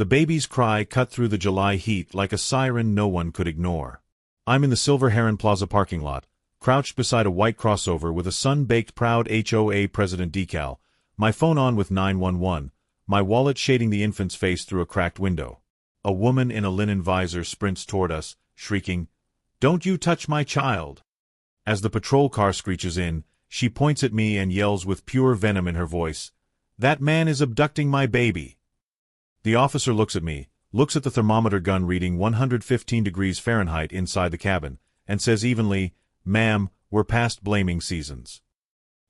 The baby's cry cut through the July heat like a siren no one could ignore. I'm in the Silver Heron Plaza parking lot, crouched beside a white crossover with a sun-baked proud HOA president decal, my phone on with 911, my wallet shading the infant's face through a cracked window. A woman in a linen visor sprints toward us, shrieking, "Don't you touch my child!" As the patrol car screeches in, she points at me and yells with pure venom in her voice, "That man is abducting my baby!" The officer looks at me, looks at the thermometer gun reading 115 degrees Fahrenheit inside the cabin, and says evenly, "Ma'am, we're past blaming seasons."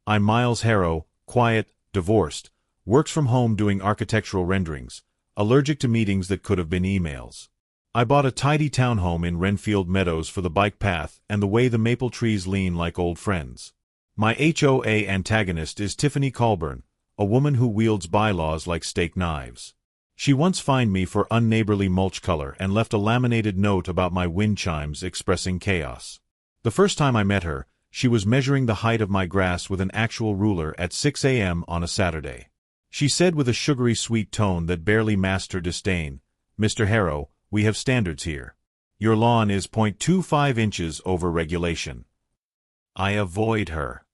I'm Miles Harrow, quiet, divorced, works from home doing architectural renderings, allergic to meetings that could have been emails. I bought a tidy townhome in Renfield Meadows for the bike path and the way the maple trees lean like old friends. My HOA antagonist is Tiffany Colburn, a woman who wields bylaws like steak knives. She once fined me for unneighborly mulch color and left a laminated note about my wind chimes expressing chaos. The first time I met her, she was measuring the height of my grass with an actual ruler at 6 a.m. on a Saturday. She said with a sugary sweet tone that barely masked her disdain, "Mr. Harrow, we have standards here. Your lawn is 0.25 inches over regulation." I avoid her.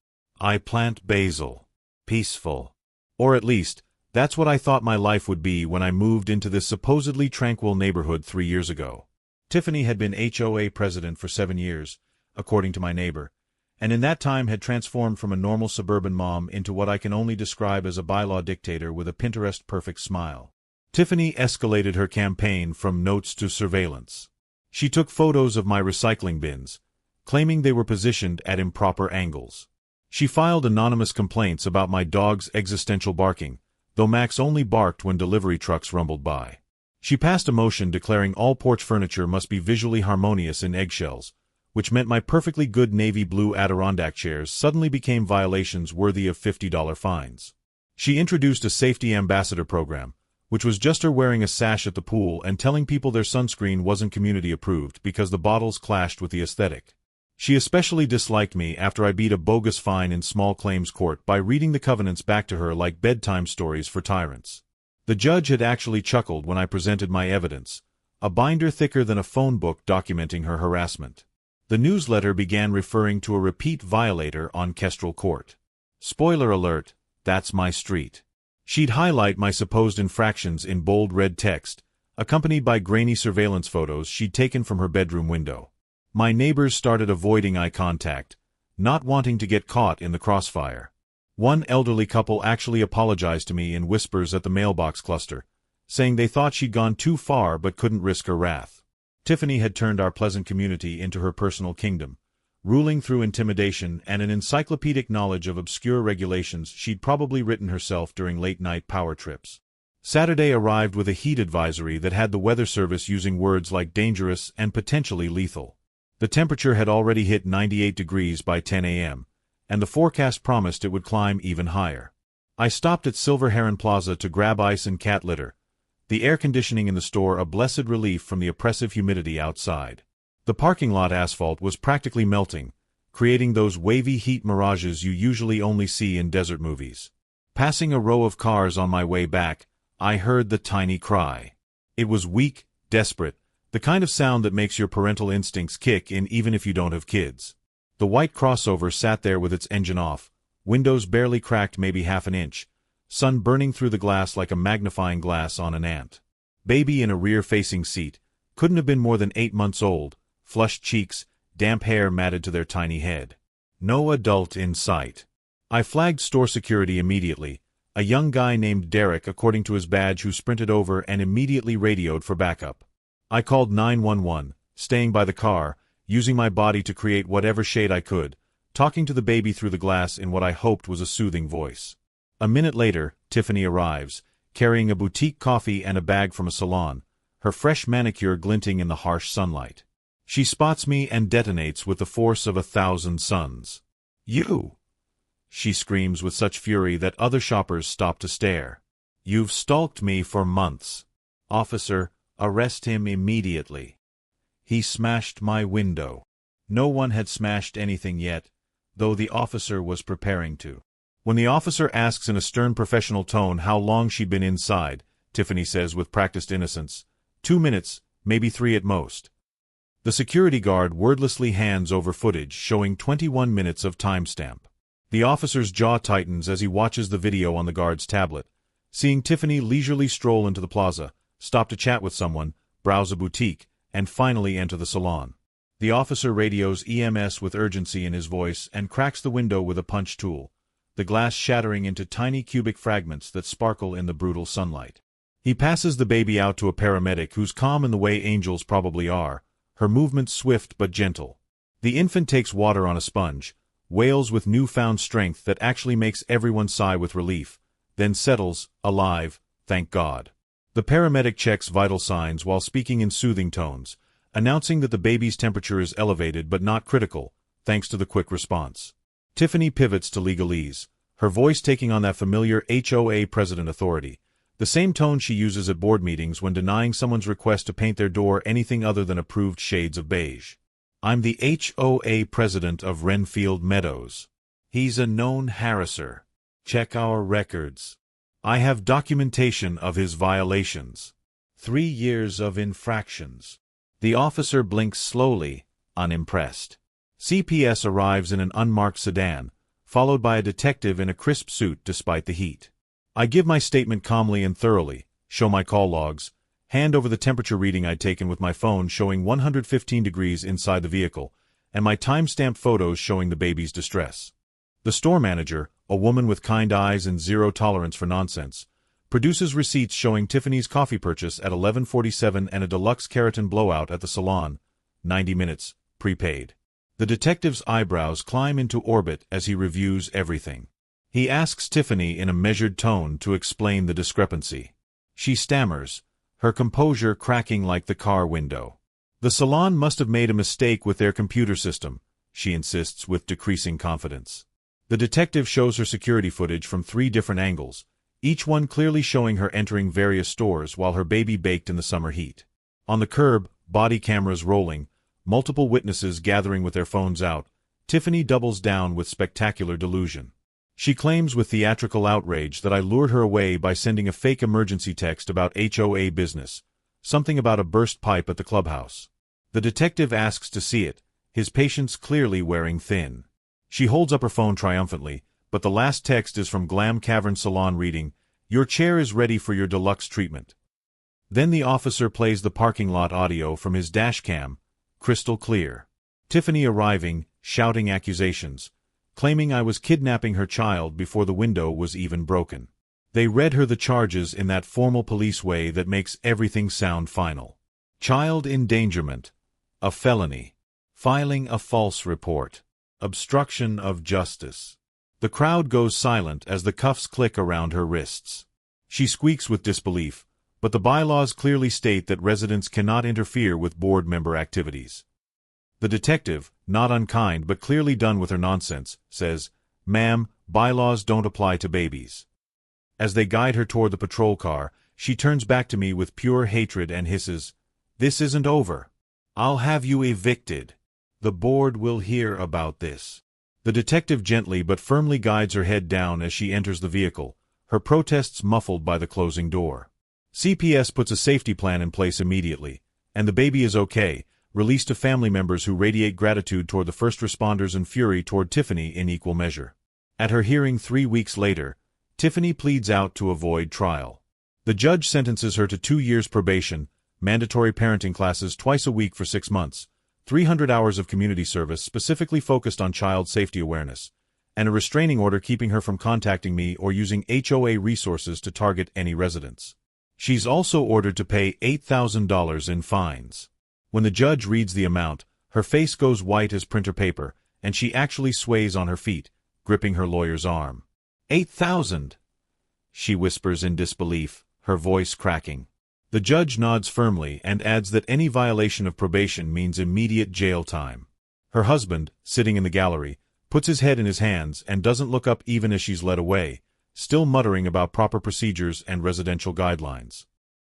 I plant basil. Peaceful. Or at least, that's what I thought my life would be when I moved into this supposedly tranquil neighborhood 3 years ago. Tiffany had been HOA president for 7 years, according to my neighbor, and in that time had transformed from a normal suburban mom into what I can only describe as a bylaw dictator with a Pinterest-perfect smile. Tiffany escalated her campaign from notes to surveillance. She took photos of my recycling bins, claiming they were positioned at improper angles. She filed anonymous complaints about my dog's existential barking, though Max only barked when delivery trucks rumbled by. She passed a motion declaring all porch furniture must be visually harmonious in eggshells, which meant my perfectly good navy blue Adirondack chairs suddenly became violations worthy of $50 fines. She introduced a safety ambassador program, which was just her wearing a sash at the pool and telling people their sunscreen wasn't community approved because the bottles clashed with the aesthetic. She especially disliked me after I beat a bogus fine in small claims court by reading the covenants back to her like bedtime stories for tyrants. The judge had actually chuckled when I presented my evidence, a binder thicker than a phone book documenting her harassment. The newsletter began referring to a repeat violator on Kestrel Court. Spoiler alert, that's my street. She'd highlight my supposed infractions in bold red text, accompanied by grainy surveillance photos she'd taken from her bedroom window. My neighbors started avoiding eye contact, not wanting to get caught in the crossfire. One elderly couple actually apologized to me in whispers at the mailbox cluster, saying they thought she'd gone too far but couldn't risk her wrath. Tiffany had turned our pleasant community into her personal kingdom, ruling through intimidation and an encyclopedic knowledge of obscure regulations she'd probably written herself during late-night power trips. Saturday arrived with a heat advisory that had the weather service using words like dangerous and potentially lethal. The temperature had already hit 98 degrees by 10 a.m., and the forecast promised it would climb even higher. I stopped at Silver Heron Plaza to grab ice and cat litter, the air conditioning in the store a blessed relief from the oppressive humidity outside. The parking lot asphalt was practically melting, creating those wavy heat mirages you usually only see in desert movies. Passing a row of cars on my way back, I heard the tiny cry. It was weak, desperate, the kind of sound that makes your parental instincts kick in even if you don't have kids. The white crossover sat there with its engine off, windows barely cracked maybe half an inch, sun burning through the glass like a magnifying glass on an ant. Baby in a rear-facing seat, couldn't have been more than 8 months old, flushed cheeks, damp hair matted to their tiny head. No adult in sight. I flagged store security immediately, a young guy named Derek according to his badge who sprinted over and immediately radioed for backup. I called 911, staying by the car, using my body to create whatever shade I could, talking to the baby through the glass in what I hoped was a soothing voice. A minute later, Tiffany arrives, carrying a boutique coffee and a bag from a salon, her fresh manicure glinting in the harsh sunlight. She spots me and detonates with the force of 1,000 suns. "You!" she screams with such fury that other shoppers stop to stare. "You've stalked me for months. Officer, arrest him immediately. He smashed my window." No one had smashed anything yet, though the officer was preparing to. When the officer asks in a stern professional tone how long she'd been inside, Tiffany says with practiced innocence. 2 minutes, maybe 3 at most. The security guard wordlessly hands over footage showing 21 minutes of timestamp. The officer's jaw tightens as he watches the video on the guard's tablet, seeing Tiffany leisurely stroll into the plaza, stop to chat with someone, browse a boutique, and finally enter the salon. The officer radios EMS with urgency in his voice and cracks the window with a punch tool, the glass shattering into tiny cubic fragments that sparkle in the brutal sunlight. He passes the baby out to a paramedic who's calm in the way angels probably are, her movements swift but gentle. The infant takes water on a sponge, wails with newfound strength that actually makes everyone sigh with relief, then settles, alive, thank God. The paramedic checks vital signs while speaking in soothing tones, announcing that the baby's temperature is elevated but not critical, thanks to the quick response. Tiffany pivots to legalese, her voice taking on that familiar HOA president authority, the same tone she uses at board meetings when denying someone's request to paint their door anything other than approved shades of beige. I'm the HOA president of Renfield Meadows. He's a known harasser. Check our records. I have documentation of his violations. 3 years of infractions. The officer blinks slowly, unimpressed. CPS arrives in an unmarked sedan, followed by a detective in a crisp suit despite the heat. I give my statement calmly and thoroughly, show my call logs, hand over the temperature reading I'd taken with my phone showing 115 degrees inside the vehicle, and my time-stamped photos showing the baby's distress. The store manager, a woman with kind eyes and zero tolerance for nonsense, produces receipts showing Tiffany's coffee purchase at 11:47 and a deluxe keratin blowout at the salon, 90 minutes, prepaid. The detective's eyebrows climb into orbit as he reviews everything. He asks Tiffany in a measured tone to explain the discrepancy. She stammers, her composure cracking like the car window. The salon must have made a mistake with their computer system, she insists with decreasing confidence. The detective shows her security footage from 3 different angles, each one clearly showing her entering various stores while her baby baked in the summer heat. On the curb, body cameras rolling, multiple witnesses gathering with their phones out, Tiffany doubles down with spectacular delusion. She claims with theatrical outrage that I lured her away by sending a fake emergency text about HOA business, something about a burst pipe at the clubhouse. The detective asks to see it, his patience clearly wearing thin. She holds up her phone triumphantly, but the last text is from Glam Cavern Salon reading, "Your chair is ready for your deluxe treatment." Then the officer plays the parking lot audio from his dash cam, crystal clear. Tiffany arriving, shouting accusations, claiming I was kidnapping her child before the window was even broken. They read her the charges in that formal police way that makes everything sound final. Child endangerment, a felony, filing a false report, obstruction of justice. The crowd goes silent as the cuffs click around her wrists. She squeaks with disbelief, but the bylaws clearly state that residents cannot interfere with board member activities. The detective, not unkind but clearly done with her nonsense, says, "Ma'am, bylaws don't apply to babies." As they guide her toward the patrol car, she turns back to me with pure hatred and hisses, "This isn't over. I'll have you evicted. The board will hear about this." The detective gently but firmly guides her head down as she enters the vehicle, her protests muffled by the closing door. CPS puts a safety plan in place immediately, and the baby is okay, released to family members who radiate gratitude toward the first responders and fury toward Tiffany in equal measure. At her hearing 3 weeks later, Tiffany pleads out to avoid trial. The judge sentences her to 2 years probation, mandatory parenting classes twice a week for 6 months, 300 hours of community service specifically focused on child safety awareness, and a restraining order keeping her from contacting me or using HOA resources to target any residents. She's also ordered to pay $8,000 in fines. When the judge reads the amount, her face goes white as printer paper, and she actually sways on her feet, gripping her lawyer's arm. $8,000! She whispers in disbelief, her voice cracking. The judge nods firmly and adds that any violation of probation means immediate jail time. Her husband, sitting in the gallery, puts his head in his hands and doesn't look up even as she's led away, still muttering about proper procedures and residential guidelines.